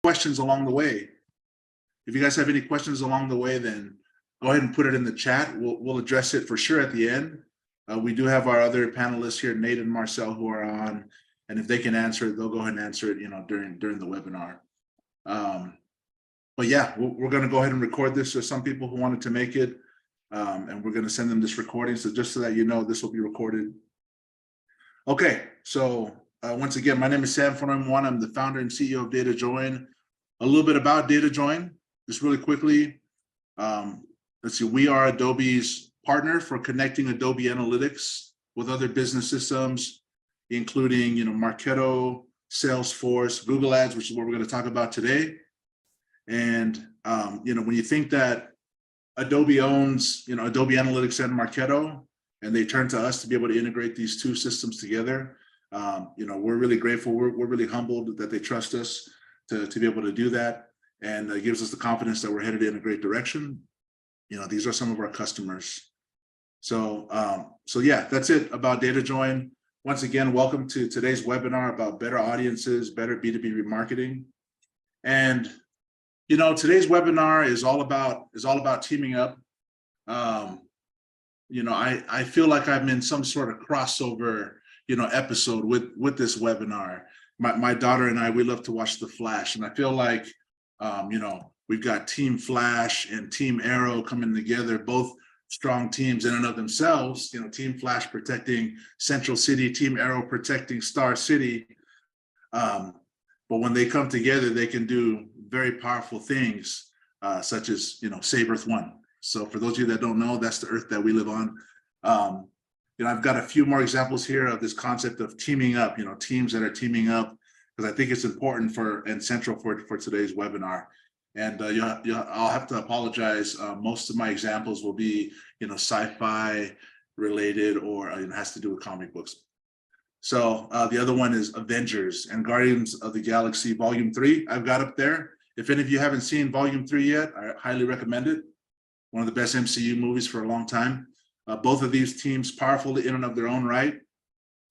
questions along the way. If you guys have any questions along the way, then go ahead and put it in the chat. We'll address it for sure at the end. We do have our other panelists here, Nate and Marcel, who are on, and if they can answer it, they'll go ahead and answer it, during the webinar. But yeah, we're going to go ahead and record this. There's some people who wanted to make it, and we're going to send them this recording. So just so that you know, this will be recorded. Okay, so once again, my name is Sam Foreman. I'm the founder and CEO of Datajoin. A little bit about Datajoin, just really quickly. Let's see, we are Adobe's partner for connecting Adobe Analytics with other business systems, including, Marketo, Salesforce, Google Ads, which is what we're going to talk about today. And, when you think that Adobe owns, Adobe Analytics and Marketo, and they turn to us to be able to integrate these two systems together, we're really grateful. We're really humbled that they trust us to be able to do that. And it gives us the confidence that we're headed in a great direction. These are some of our customers. So yeah, that's it about Datajoin. Once again, welcome to today's webinar about better audiences, better B2B remarketing. And today's webinar is all about teaming up. I feel like I'm in some sort of crossover, episode with this webinar. My daughter and I, we love to watch The Flash, and I feel like, we've got Team Flash and Team Arrow coming together, both strong teams in and of themselves. Team Flash protecting Central City, Team Arrow protecting Star City. But when they come together, they can do very powerful things, such as, save Earth One. So for those of you that don't know, that's the Earth that we live on. I've got a few more examples here of this concept of teaming up, teams that are teaming up, because I think it's important and central for today's webinar. And I'll have to apologize. Most of my examples will be, sci-fi related, or it has to do with comic books. So the other one is Avengers and Guardians of the Galaxy Volume 3. I've got up there. If any of you haven't seen Volume 3 yet, I highly recommend it. One of the best MCU movies for a long time. Both of these teams powerful in and of their own right,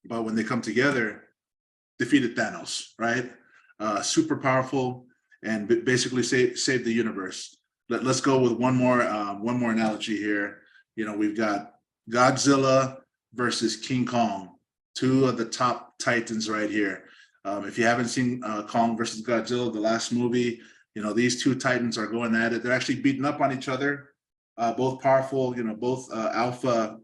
but when they come together, defeated Thanos, right? Super powerful, and basically save the universe. Let's go with one more analogy here. We've got Godzilla versus King Kong, two of the top titans right here. If you haven't seen Kong versus Godzilla, the last movie, these two titans are going at it. They're actually beating up on each other. Both powerful, both alpha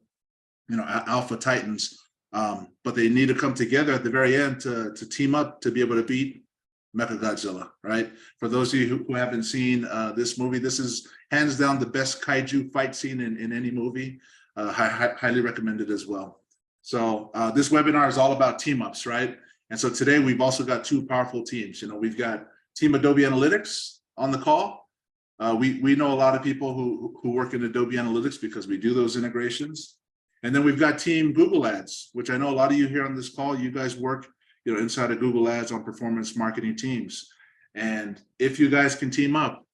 titans, but they need to come together at the very end to team up to be able to beat Mechagodzilla, right? For those of you who haven't seen this movie, this is hands down the best kaiju fight scene in any movie. Highly recommended as well. So this webinar is all about team ups, right? And so today we've also got two powerful teams. We've got Team Adobe Analytics on the call. We know a lot of people who work in Adobe Analytics because we do those integrations. And then we've got Team Google Ads, which I know a lot of you here on this call, you guys work inside of Google Ads on performance marketing teams. And if you guys can team up,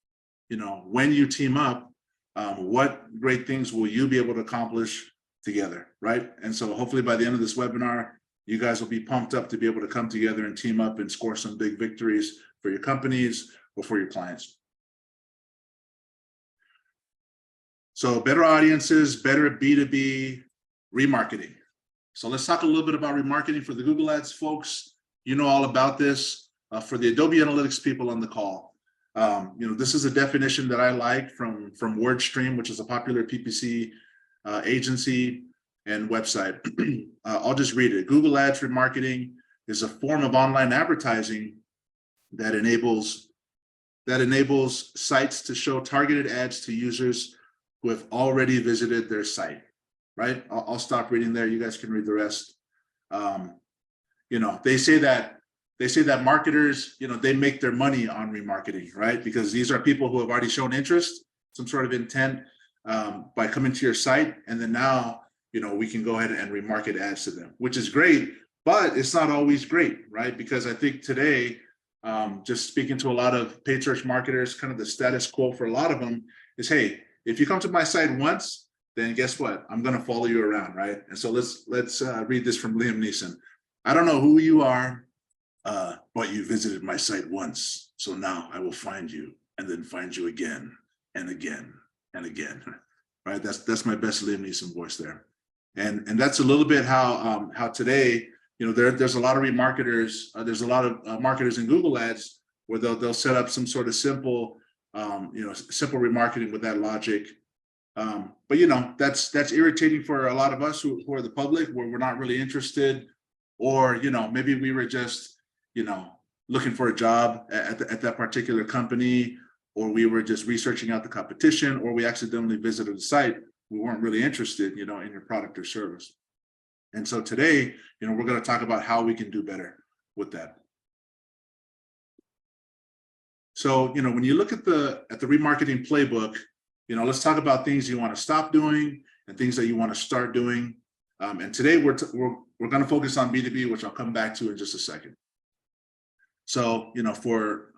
when you team up, what great things will you be able to accomplish together, right? And so hopefully by the end of this webinar, you guys will be pumped up to be able to come together and team up and score some big victories for your companies or for your clients. So better audiences, better B2B remarketing. So let's talk a little bit about remarketing for the Google Ads folks. You know all about this. For the Adobe Analytics people on the call, this is a definition that I like from WordStream, which is a popular PPC agency and website. I'll just read it. Google Ads remarketing is a form of online advertising that enables sites to show targeted ads to users who have already visited their site, right? I'll stop reading there. You guys can read the rest. They say that marketers, they make their money on remarketing, right? Because these are people who have already shown interest, some sort of intent by coming to your site. And then now, we can go ahead and remarket ads to them, which is great, but it's not always great, right? Because I think today, just speaking to a lot of paid search marketers, kind of the status quo for a lot of them is, hey, if you come to my site once, then guess what? I'm going to follow you around, right? And so let's read this from Liam Neeson. I don't know who you are, but you visited my site once, So now I will find you and then find you again and again and again. Right? That's my best Liam Neeson voice there. And that's a little bit how today, there's a lot of remarketers, there's a lot of marketers in Google Ads where they'll set up some sort of simple, simple remarketing with that logic. But that's irritating for a lot of us who are the public, where we're not really interested, or maybe we were just looking for a job at that particular company, or we were just researching out the competition, or we accidentally visited the site. We weren't really interested, in your product or service. And so today, we're going to talk about how we can do better with that. So, when you look at the remarketing playbook, let's talk about things you want to stop doing and things that you want to start doing. And today we're going to focus on B2B, which I'll come back to in just a second. So, for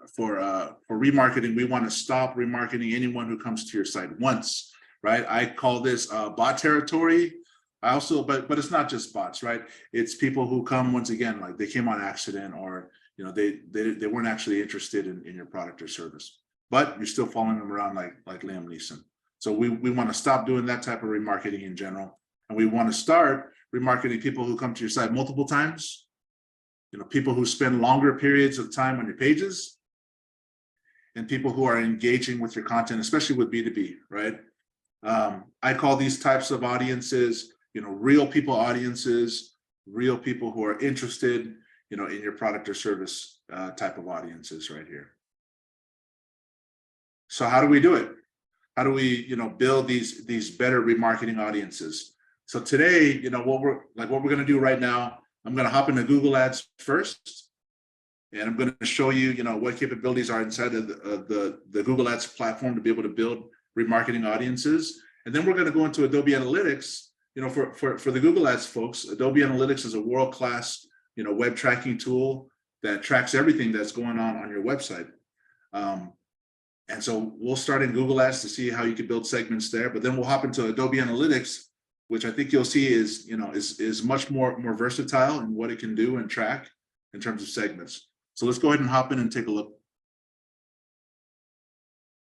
remarketing, we want to stop remarketing anyone who comes to your site once, right? I call this bot territory. I also, but it's not just bots, right? It's people who come, once again, like they came on accident, or they weren't actually interested in your product or service, but you're still following them around like Liam Neeson. So we want to stop doing that type of remarketing in general, and we want to start remarketing people who come to your site multiple times. People who spend longer periods of time on your pages, and people who are engaging with your content, especially with B2B, right? I call these types of audiences, real people audiences, real people who are interested, in your product or service type of audiences right here. So how do we do it? How do we, build these better remarketing audiences? So today, what we're going to do right now, I'm going to hop into Google Ads first, and I'm going to show you, what capabilities are inside of the Google Ads platform to be able to build remarketing audiences. And then we're going to go into Adobe Analytics. For the Google Ads folks, Adobe Analytics is a world-class, web tracking tool that tracks everything that's going on your website. And so we'll start in Google Ads to see how you can build segments there, but then we'll hop into Adobe Analytics, which I think you'll see is much more versatile in what it can do and track in terms of segments. So let's go ahead and hop in and take a look.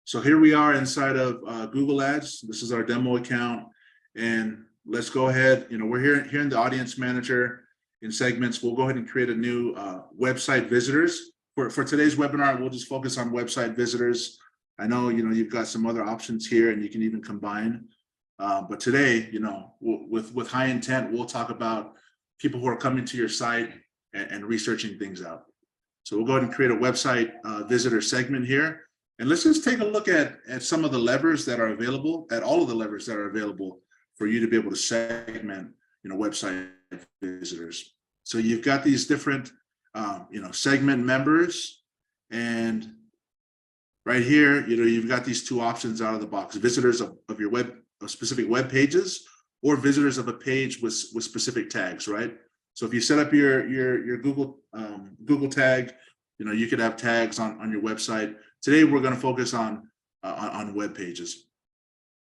So here we are inside of Google Ads. This is our demo account, and let's go ahead. We're here in the Audience Manager in segments. We'll go ahead and create a new website visitors. For today's webinar, we'll just focus on website visitors. I know you've got some other options here, and you can even combine. But today, with high intent, we'll talk about people who are coming to your site and researching things out. So we'll go ahead and create a website visitor segment here. And let's just take a look at some of the levers that are available, at all of the levers that are available for you to be able to segment, website visitors. So you've got these different, segment members, and right here, you've got these two options out of the box: visitors of your specific web pages, or visitors of a page with specific tags, right? So if you set up your Google tag, you could have tags on your website. Today we're going to focus on web pages,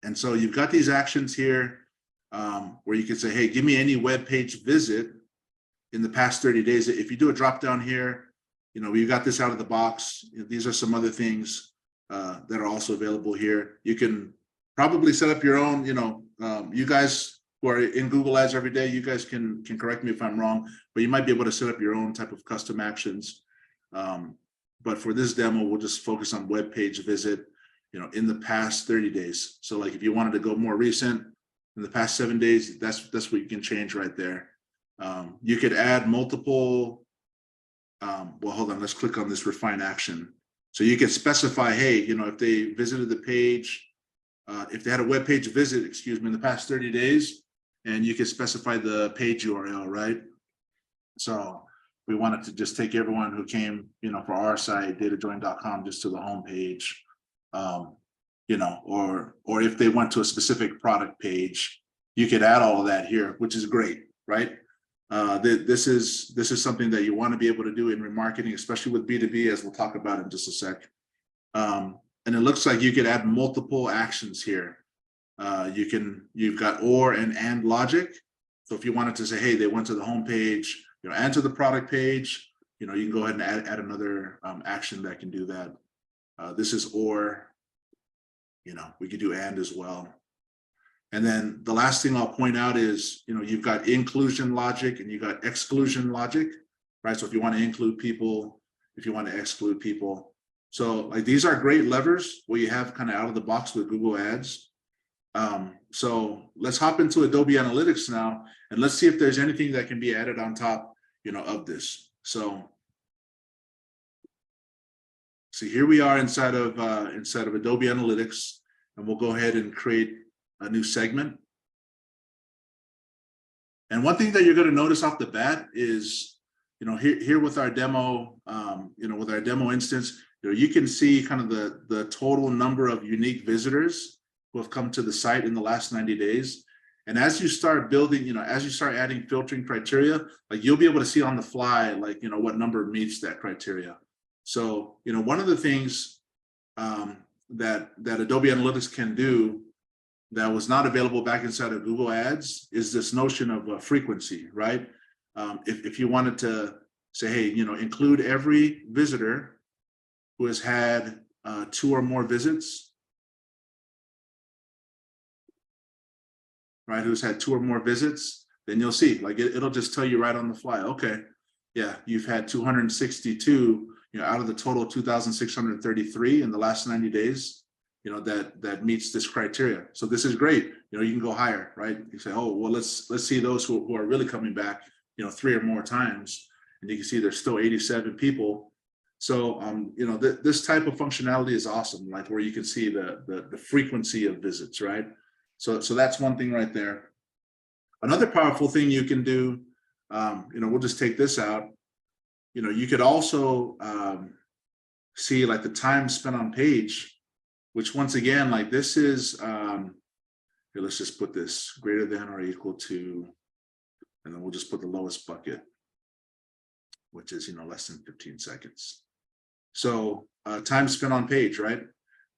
and so you've got these actions here where you can say, hey, give me any web page visit in the past 30 days. If you do a drop down here, we've got this out of the box. These are some other things that are also available here. You can probably set up your own, you guys who are in Google Ads every day, you guys can correct me if I'm wrong, but you might be able to set up your own type of custom actions. But for this demo, we'll just focus on web page visit, in the past 30 days. So like if you wanted to go more recent, in the past 7 days, that's what you can change right there. You could add multiple, well, hold on, let's click on this refine action. So you could specify, hey, if they visited the page, if they had a web page visit, in the past 30 days, and you could specify the page URL, right? So we wanted to just take everyone who came, for our site, datajoin.com, just to the home page, or if they went to a specific product page, you could add all of that here, which is great, right? This is something that you want to be able to do in remarketing, especially with B2B, as we'll talk about in just a sec. And it looks like you could add multiple actions here. You've got or and logic. So if you wanted to say, hey, they went to the home page, and to the product page, you know, you can go ahead and add another action that can do that. This is or, you know, we could do and as well. And then the last thing I'll point out is, you know, you've got inclusion logic and you've got exclusion logic, right? So if you want to include people, if you want to exclude people. So like these are great levers where you have kind of out of the box with Google Ads. So let's hop into Adobe Analytics now, and let's see if there's anything that can be added on top, you know, of this. So here we are inside of Adobe Analytics, and we'll go ahead and create a new segment. And one thing that you're going to notice off the bat is, you know, here with our demo, you know, with our demo instance, you know, you can see kind of the total number of unique visitors who have come to the site in the last 90 days. And as you start building, you know, as you start adding filtering criteria, like you'll be able to see on the fly, like, you know, what number meets that criteria. So, you know, one of the things that Adobe Analytics can do that was not available back inside of Google Ads is this notion of frequency, right? If you wanted to say, hey, you know, include every visitor who has had 2 or more visits, right, who's had 2 or more visits, then you'll see, like it'll just tell you right on the fly, okay, yeah, you've had 262, you know, out of the total 2,633 in the last 90 days, you know, that meets this criteria. So this is great. You know, you can go higher, right? You say, oh, well, let's see those who are really coming back, you know, 3 or more times, and you can see there's still 87 people. So, you know, this type of functionality is awesome, like where you can see the frequency of visits, right? So that's one thing right there. Another powerful thing you can do, you know, we'll just take this out. You know, you could also see like the time spent on page, which once again, like this is, here, let's just put this greater than or equal to, and then we'll just put the lowest bucket, which is, you know, less than 15 seconds. So time spent on page, right?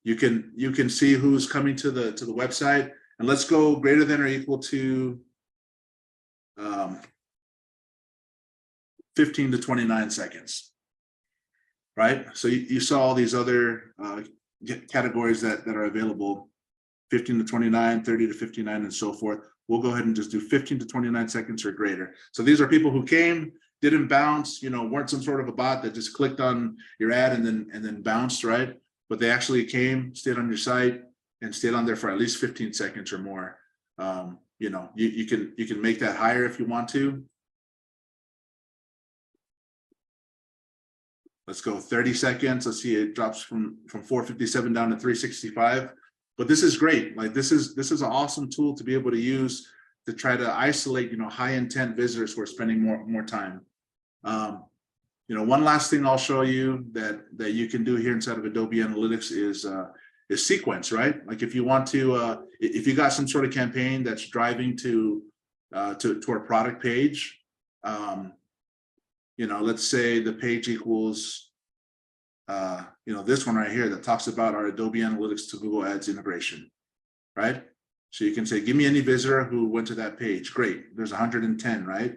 You can see who's coming to the website, and let's go greater than or equal to 15 to 29 seconds, right? So you saw all these other categories that are available, 15 to 29, 30 to 59, and so forth. We'll go ahead and just do 15 to 29 seconds or greater. So these are people who came, didn't bounce, you know, weren't some sort of a bot that just clicked on your ad and then bounced, right? But they actually came, stayed on your site, and stayed on there for at least 15 seconds or more. You know, you can make that higher if you want to. Let's go 30 seconds. Let's see, it drops from 457 down to 365. But this is great. Like this is an awesome tool to be able to use to try to isolate, you know, high intent visitors who are spending more time. You know, one last thing I'll show you that you can do here inside of Adobe Analytics is sequence, right? Like if you want to, if you got some sort of campaign that's driving to a product page, you know, let's say the page equals, you know, this one right here that talks about our Adobe Analytics to Google Ads integration, right? So you can say, give me any visitor who went to that page. Great, there's 110, right?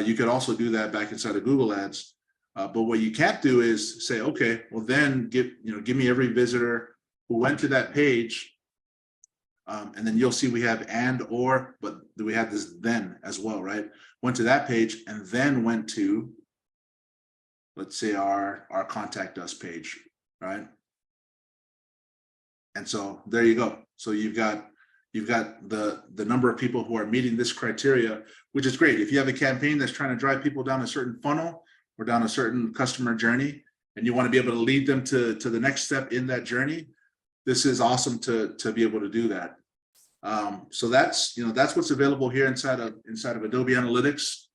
You could also do that back inside of Google Ads. But what you can't do is say, okay, well then give me every visitor who went to that page. And then you'll see we have and or, but we have this then as well, right? Went to that page and then went to, let's say our contact us page, right? And so there you go. So you've got the number of people who are meeting this criteria, which is great. If you have a campaign that's trying to drive people down a certain funnel or down a certain customer journey, and you want to be able to lead them to the next step in that journey, this is awesome to be able to do that. So that's what's available here inside of Adobe Analytics.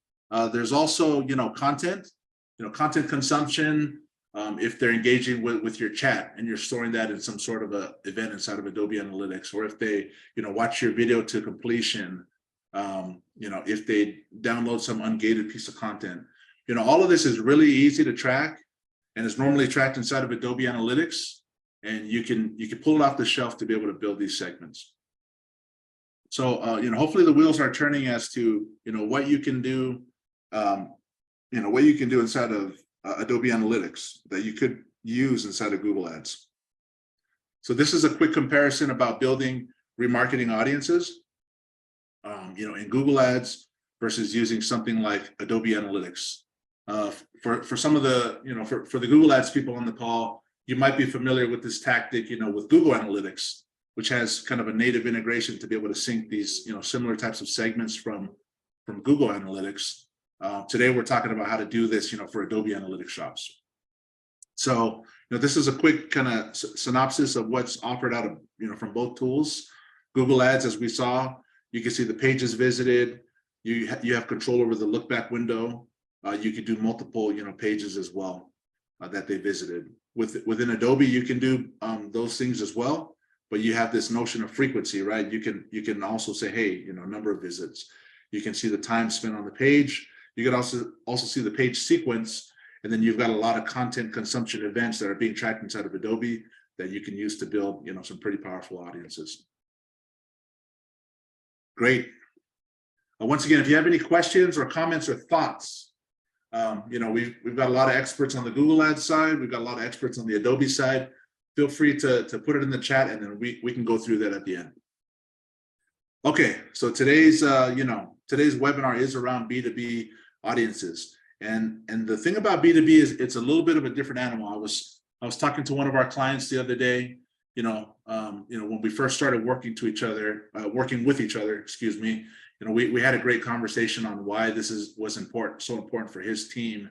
There's also, content consumption. If they're engaging with your chat and you're storing that in some sort of a event inside of Adobe Analytics, or if they, watch your video to completion, if they download some ungated piece of content, all of this is really easy to track and is normally tracked inside of Adobe Analytics. And you can pull it off the shelf to be able to build these segments. So, hopefully the wheels are turning as to, what you can do what you can do inside of Adobe Analytics that you could use inside of Google Ads. So this is a quick comparison about building remarketing audiences, in Google Ads versus using something like Adobe Analytics. For some of the, for the Google Ads people on the call, you might be familiar with this tactic, with Google Analytics, which has kind of a native integration to be able to sync these, similar types of segments from Google Analytics. Today, we're talking about how to do this, for Adobe Analytics shops. So, this is a quick kind of synopsis of what's offered out of, from both tools. Google Ads, as we saw, you can see the pages visited. You have control over the look back window. You can do multiple, pages as well that they visited. Within Adobe, you can do those things as well, but you have this notion of frequency, right? You can also say, hey, number of visits. You can see the time spent on the page. You can also see the page sequence, and then you've got a lot of content consumption events that are being tracked inside of Adobe that you can use to build, some pretty powerful audiences. Great. Once again, if you have any questions or comments or thoughts, we've got a lot of experts on the Google Ads side. We've got a lot of experts on the Adobe side. Feel free to put it in the chat, and then we can go through that at the end. Okay, so today's webinar is around B2B audiences, and the thing about B2B is it's a little bit of a different animal. I was talking to one of our clients the other day. When we first started working with each other, excuse me. We had a great conversation on why this was so important for his team.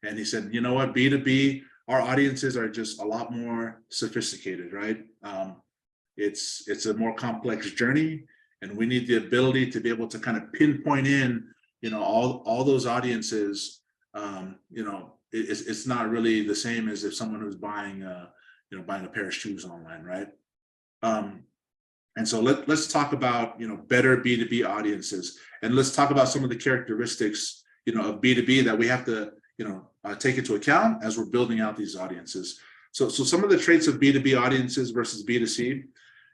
And he said, you know what, B2B, our audiences are just a lot more sophisticated, right? It's a more complex journey, and we need the ability to be able to kind of pinpoint in, all those audiences. It's not really the same as if someone who's buying a pair of shoes online, right? And so let's talk about, better B2B audiences, and let's talk about some of the characteristics, of B2B that we have to, take into account as we're building out these audiences. So some of the traits of B2B audiences versus B2C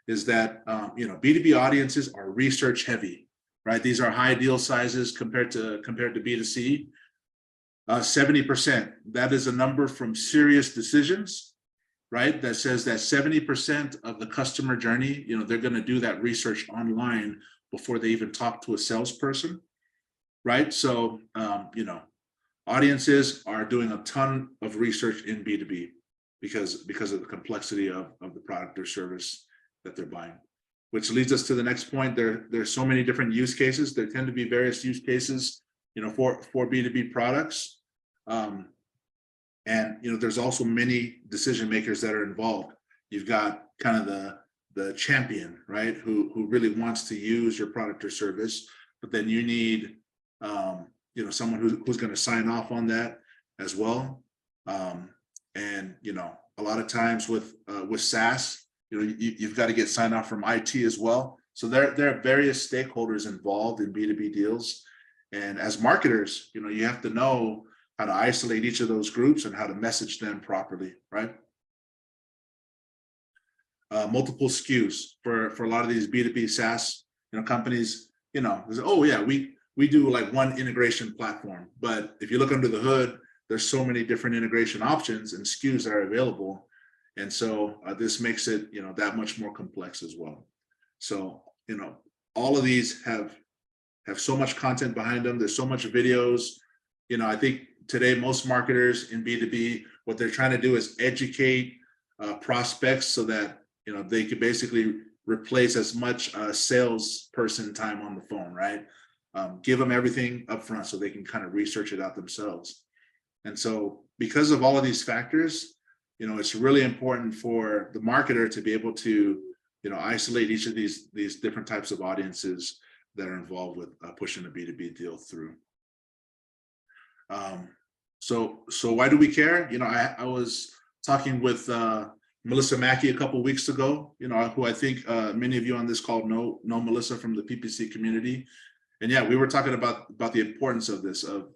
is that, B2B audiences are research heavy, right? These are high deal sizes compared to B2C. 70%, that is a number from Serious Decisions, right? That says that 70% of the customer journey, they're going to do that research online before they even talk to a salesperson, right? So, audiences are doing a ton of research in B2B because of the complexity of the product or service that they're buying, which leads us to the next point. There's so many different use cases. There tend to be various use cases, for B2B products. And there's also many decision makers that are involved. You've got kind of the champion, right, who really wants to use your product or service, but then you need someone who's going to sign off on that as well. And a lot of times with SaaS, you've got to get sign off from IT as well. So there are various stakeholders involved in B2B deals, and as marketers, you have to know how to isolate each of those groups and how to message them properly, right? Multiple SKUs for a lot of these B2B SaaS, companies, they say, oh yeah, we do like one integration platform, but if you look under the hood, there's so many different integration options and SKUs that are available, and so this makes it, that much more complex as well. So, all of these have so much content behind them. There's so much videos. I think today, most marketers in B2B, what they're trying to do is educate prospects so that, they could basically replace as much salesperson time on the phone, right? Give them everything up front so they can kind of research it out themselves. And so because of all of these factors, it's really important for the marketer to be able to, isolate each of these different types of audiences that are involved with pushing a B2B deal through. So why do we care? I was talking with Melissa Mackey a couple of weeks ago, who I think many of you on this call know Melissa from the PPC community. And yeah, we were talking about the importance of this, of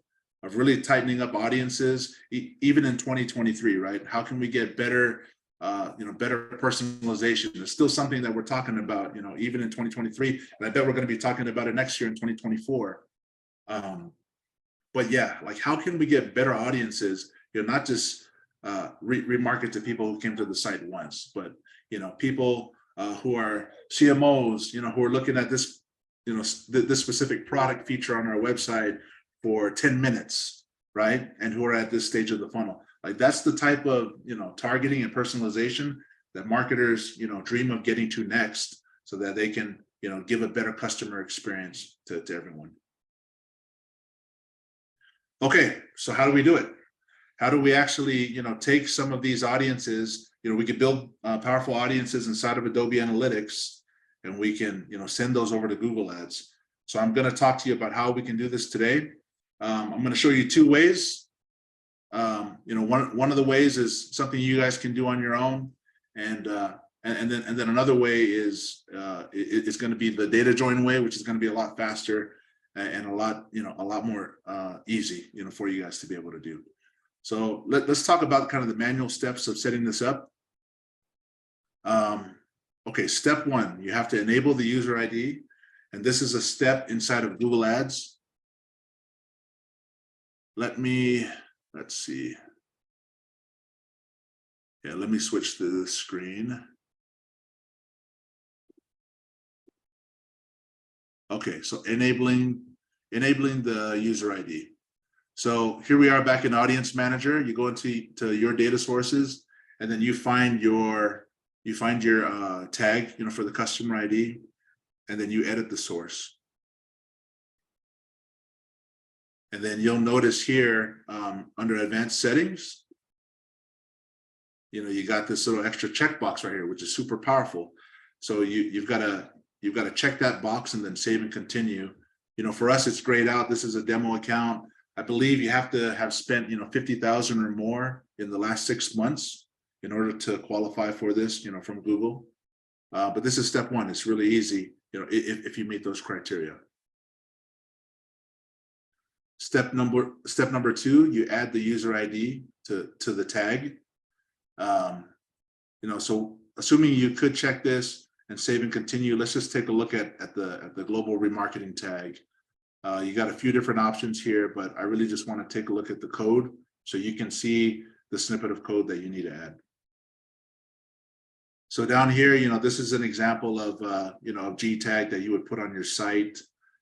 really tightening up audiences, even in 2023, right? How can we get better, better personalization? It's still something that we're talking about, even in 2023. And I bet we're going to be talking about it next year in 2024. but yeah, like how can we get better audiences, not just remarket to people who came to the site once, but people who are CMOs, who are looking at this, this specific product feature on our website for 10 minutes, right? And who are at this stage of the funnel. Like that's the type of, targeting and personalization that marketers, dream of getting to next, so that they can, give a better customer experience to everyone. Okay, so how do we do it? How do we actually, take some of these audiences, we could build powerful audiences inside of Adobe Analytics, and we can, send those over to Google Ads. So I'm going to talk to you about how we can do this today. I'm going to show you two ways. One of the ways is something you guys can do on your own, and then another way is it's going to be the Datajoin way, which is going to be a lot faster and a lot more easy, for you guys to be able to do. So let's talk about kind of the manual steps of setting this up. Okay, step one, you have to enable the user ID, and this is a step inside of Google Ads. Let's see. Yeah, let me switch to the screen. Okay, so enabling the user ID. So here we are back in Audience Manager. You go into your data sources, and then you find your tag, for the customer ID, and then you edit the source. And then you'll notice here under Advanced Settings, you got this little extra checkbox right here, which is super powerful. So you've got to check that box and then save and continue. For us, it's grayed out. This is a demo account. I believe you have to have spent, 50,000 or more in the last 6 months in order to qualify for this, from Google. But this is step one. It's really easy, if you meet those criteria. Step number two, you add the user ID to the tag. So assuming you could check this and save and continue, let's just take a look at the global remarketing tag. You got a few different options here, but I really just want to take a look at the code so you can see the snippet of code that you need to add. So down here, this is an example of of G tag that you would put on your site.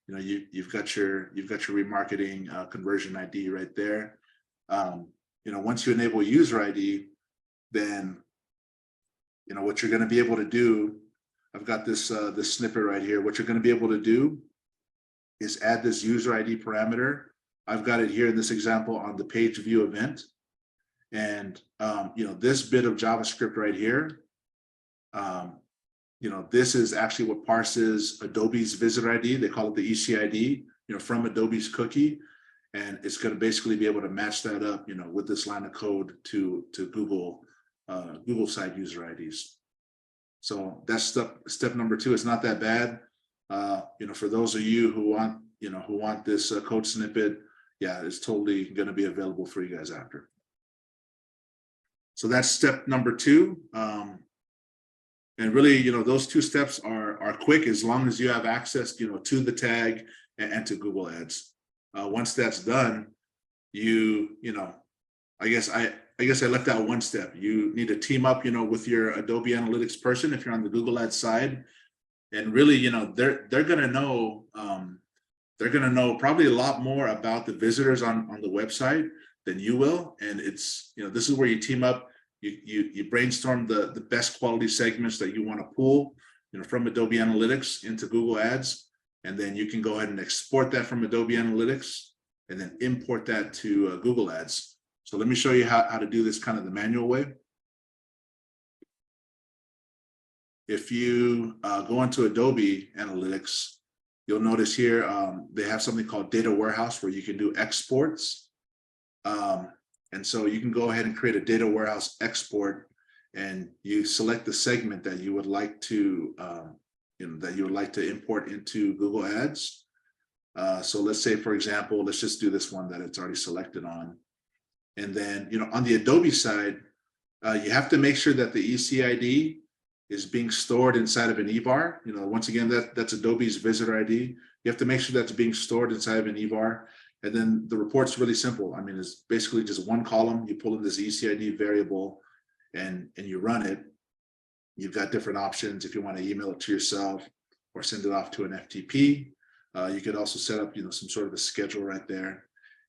You've got your remarketing conversion ID right there. Once you enable user ID, then what you're going to be able to do. I've got this snippet right here. What you're going to be able to do is add this user ID parameter. I've got it here in this example on the page view event, and this bit of JavaScript right here. This is actually what parses Adobe's visitor ID. They call it the ECID, from Adobe's cookie. And it's going to basically be able to match that up, with this line of code to Google side user IDs. So that's step number two. It's not that bad. For those of you who want this code snippet, yeah, it's totally going to be available for you guys after. So that's step number two. And really, those two steps are quick as long as you have access, to the tag and to Google Ads. Once that's done, I guess I left out one step. You need to team up, with your Adobe Analytics person if you're on the Google Ads side, and really, they're gonna know probably a lot more about the visitors on the website than you will. And it's this is where you team up. You brainstorm the best quality segments that you want to pull, from Adobe Analytics into Google Ads, and then you can go ahead and export that from Adobe Analytics and then import that to Google Ads. So let me show you how to do this kind of the manual way. If you go into Adobe Analytics, you'll notice here they have something called Data Warehouse where you can do exports. And so you can go ahead and create a data warehouse export, and you select the segment that you would like to import into Google Ads. So let's say, for example, let's just do this one that it's already selected on. And then, on the Adobe side, you have to make sure that the ECID is being stored inside of an EVAR. Once again, that's Adobe's visitor ID. You have to make sure that's being stored inside of an EVAR. And then the report's really simple. I mean, it's basically just one column. You pull in this ECID variable and you run it. You've got different options if you want to email it to yourself or send it off to an FTP. You could also set up, some sort of a schedule right there.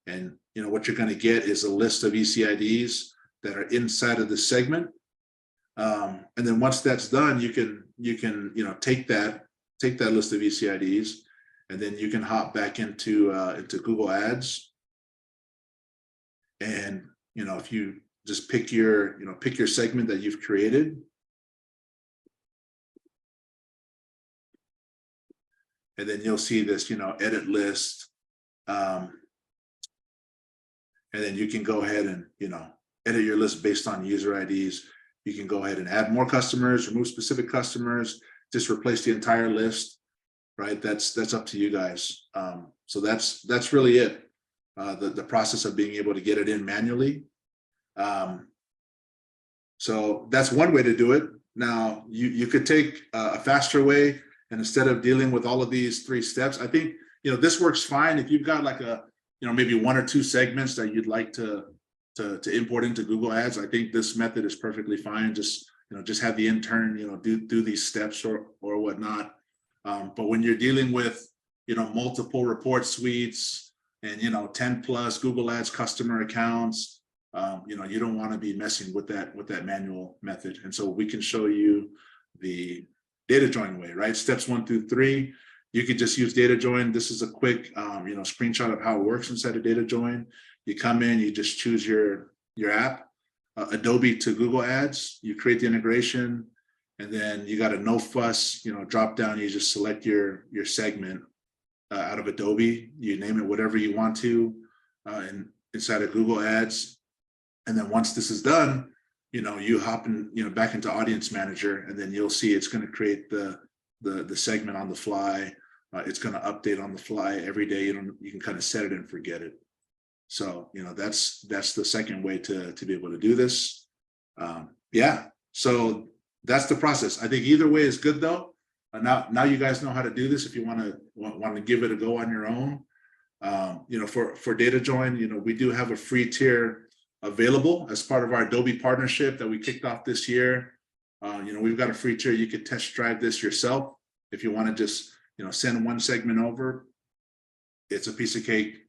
And, what you're going to get is a list of ECIDs that are inside of the segment. And then once that's done, you can take that list of ECIDs, and then you can hop back into Google Ads. And, if you just pick your segment that you've created, and then you'll see this, edit list. And then you can go ahead and, edit your list based on user IDs. You can go ahead and add more customers, remove specific customers, just replace the entire list, right? That's up to you guys. So that's really it. The process of being able to get it in manually. So that's one way to do it. Now you could take a faster way, and instead of dealing with all of these 3 steps, I think, this works fine if you've got like maybe 1 or 2 segments that you'd like to import into Google Ads. I think this method is perfectly fine. Just have the intern do these steps or whatnot. But when you're dealing with multiple report suites and 10 plus Google Ads customer accounts, you don't want to be messing with that manual method. And so we can show you the Datajoin way, right? Steps 1 through 3. You could just use Datajoin. This is a quick, screenshot of how it works inside of Datajoin. You come in, you just choose your app, Adobe to Google Ads. You create the integration, and then you got a no fuss, drop down. You just select your segment out of Adobe. You name it whatever you want to, and inside of Google Ads. And then once this is done, you hop in, back into Audience Manager, and then you'll see it's going to create the segment on the fly. It's going to update on the fly every day. You can kind of set it and forget it. So, that's the second way to be able to do this. Yeah. So that's the process. I think either way is good though. Now you guys know how to do this. If you want to give it a go on your own, for Datajoin, we do have a free tier available as part of our Adobe partnership that we kicked off this year. We've got a free tier. You could test drive this yourself if you want to just send one segment over. It's a piece of cake.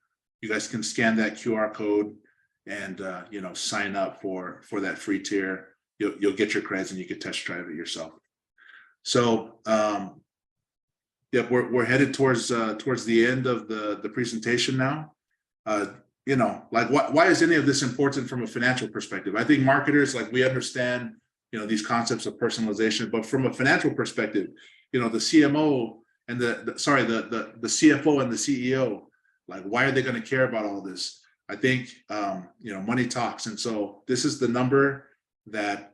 You guys can scan that QR code and sign up for that free tier. You'll get your creds and you can test drive it yourself. So yeah, we're headed towards the end of the presentation now. Why is any of this important from a financial perspective? I think marketers, we understand these concepts of personalization, but from a financial perspective, the CMO and the CFO and the CEO, why are they going to care about all this? I think money talks, and so this is the number that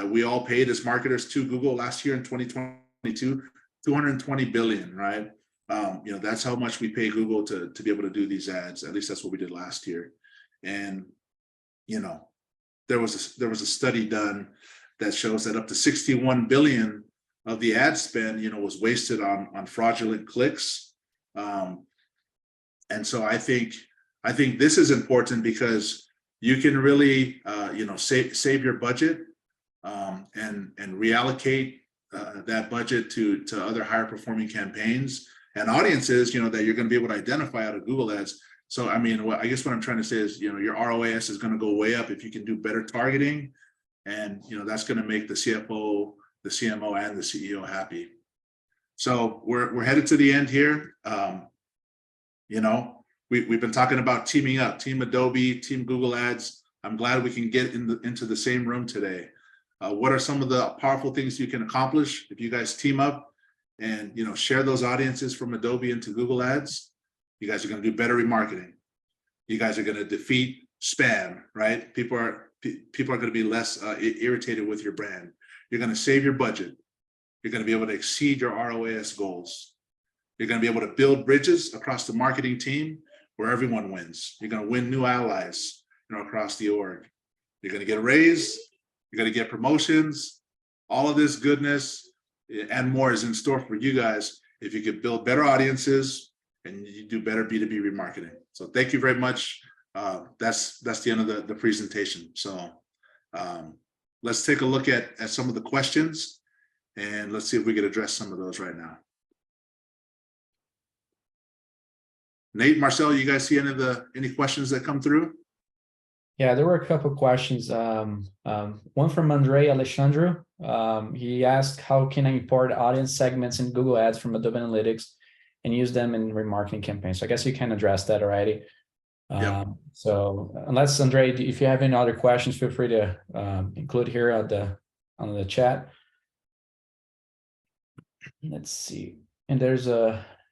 we all paid as marketers to Google last year in 2022, $220 billion, right? That's how much we pay Google to be able to do these ads. At least that's what we did last year. And there was a study done that shows that up to 61 billion of the ad spend was wasted on fraudulent clicks. And so I think this is important because you can really save your budget and reallocate that budget to other higher performing campaigns and audiences that you're going to be able to identify out of Google Ads. So I mean, I guess what I'm trying to say is your ROAS is going to go way up if you can do better targeting, and that's going to make the CFO, the CMO, and the CEO happy. So we're headed to the end here. We've been talking about teaming up, Team Adobe, Team Google Ads. I'm glad we can get into the same room today. What are some of the powerful things you can accomplish if you guys team up and share those audiences from Adobe into Google Ads? You guys are going to do better remarketing. You guys are going to defeat spam, right? People are going to be less irritated with your brand. You're going to save your budget. You're going to be able to exceed your ROAS goals. You're going to be able to build bridges across the marketing team where everyone wins. You're going to win new allies across the org. You're going to get a raise. You're going to get promotions. All of this goodness and more is in store for you guys if you could build better audiences and you do better B2B remarketing. So thank you very much. That's the end of the presentation. So let's take a look at some of the questions, and let's see if we can address some of those right now. Nate, Marcel, you guys see any questions that come through? Yeah, there were a couple of questions. One from Andre Alexandru. He asked, how can I import audience segments in Google Ads from Adobe Analytics and use them in remarketing campaigns? So I guess you can address that already. Yep. So unless, Andre, if you have any other questions, feel free to include here on the chat. Let's see. And there's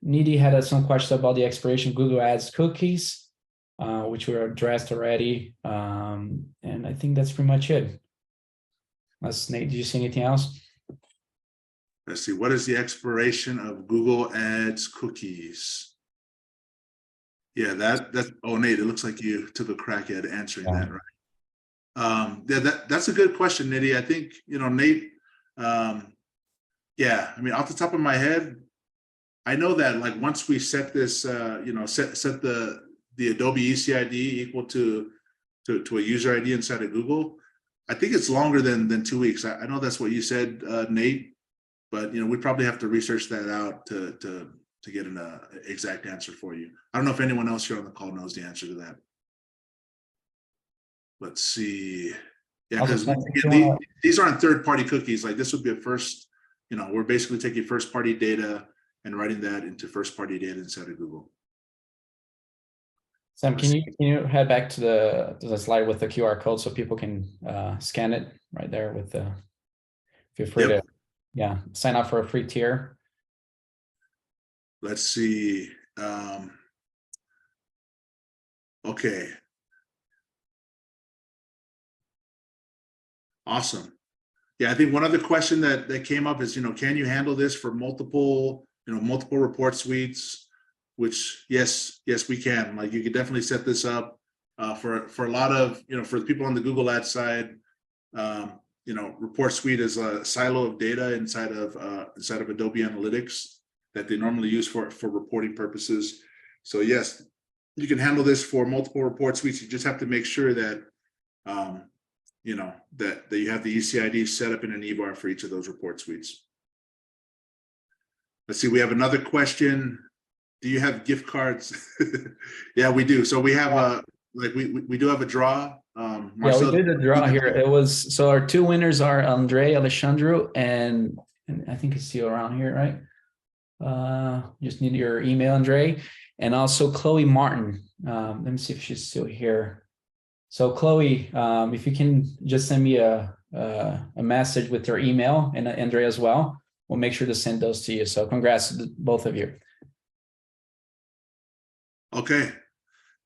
Needy had some questions about the expiration of Google Ads cookies, which were addressed already. And I think that's pretty much it. Nate, did you see anything else? Let's see. What is the expiration of Google Ads cookies? Yeah, oh, Nate, it looks like you took a crack at answering that, right? Yeah, that's a good question, Nitty. I think, Nate, yeah, I mean, off the top of my head, I know that like once we set this, set the Adobe ECID equal to a user ID inside of Google, I think it's longer than 2 weeks. I know that's what you said, Nate, but we probably have to research that out to get an exact answer for you. I don't know if anyone else here on the call knows the answer to that. Let's see. Yeah, because these aren't third-party cookies. Like this would be a first, we're basically taking first-party data and writing that into first-party data inside of Google. Sam, can you head back to the slide with the QR code so people can scan it right there with the, feel free to, yeah, sign up for a free tier. Let's see. Okay. Awesome. Yeah, I think one other question that came up is, can you handle this for multiple report suites? Which yes, we can. Like you could definitely set this up for a lot of, for the people on the Google Ads side. Report suite is a silo of data inside of Adobe Analytics that they normally use for reporting purposes. So yes, you can handle this for multiple report suites. You just have to make sure that that you have the ECID set up in an EBAR for each of those report suites. Let's see, we have another question. Do you have gift cards? Yeah, we do. So we have we do have a draw. Marcel, yeah, we did a draw here. It was, so our two winners are Andre Alexandru and I think it's still around here, right? Just need your email, Andre, and also Chloe Martin. Let me see if she's still here. So Chloe, if you can just send me a message with your email, and Andre as well, we'll make sure to send those to you. So congrats to both of you. Okay.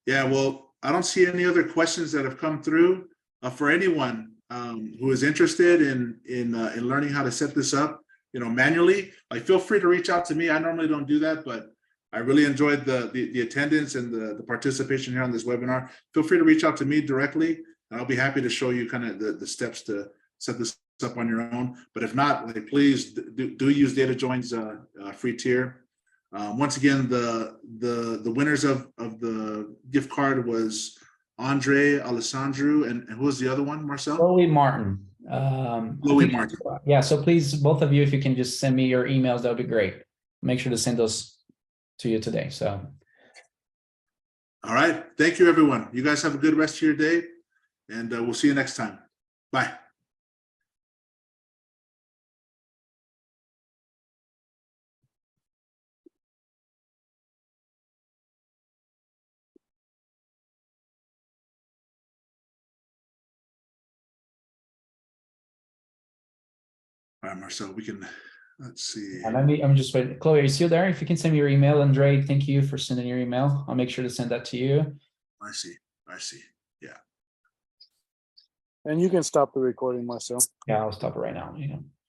Yeah, well, I don't see any other questions that have come through. For anyone who is interested in learning how to set this up, manually, like feel free to reach out to me. I normally don't do that, but I really enjoyed the attendance and the participation here on this webinar. Feel free to reach out to me directly, and I'll be happy to show you kind of the steps to set this up on your own. But if not, like, please do use Datajoin's free tier. Once again, the winners of the gift card was Andre Alessandro, and who was the other one, Marcel? Chloe Martin. Chloe Martin. Yeah, so please, both of you, if you can just send me your emails, that would be great. Make sure to send those to you today. So, all right. Thank you, everyone. You guys have a good rest of your day, and we'll see you next time. Bye. All right, Marcel, we can, let's see. And I'm just waiting. Chloe, are you still there? If you can send me your email, Andre, thank you for sending your email. I'll make sure to send that to you. I see. Yeah. And you can stop the recording, Marcel. Yeah, I'll stop it right now.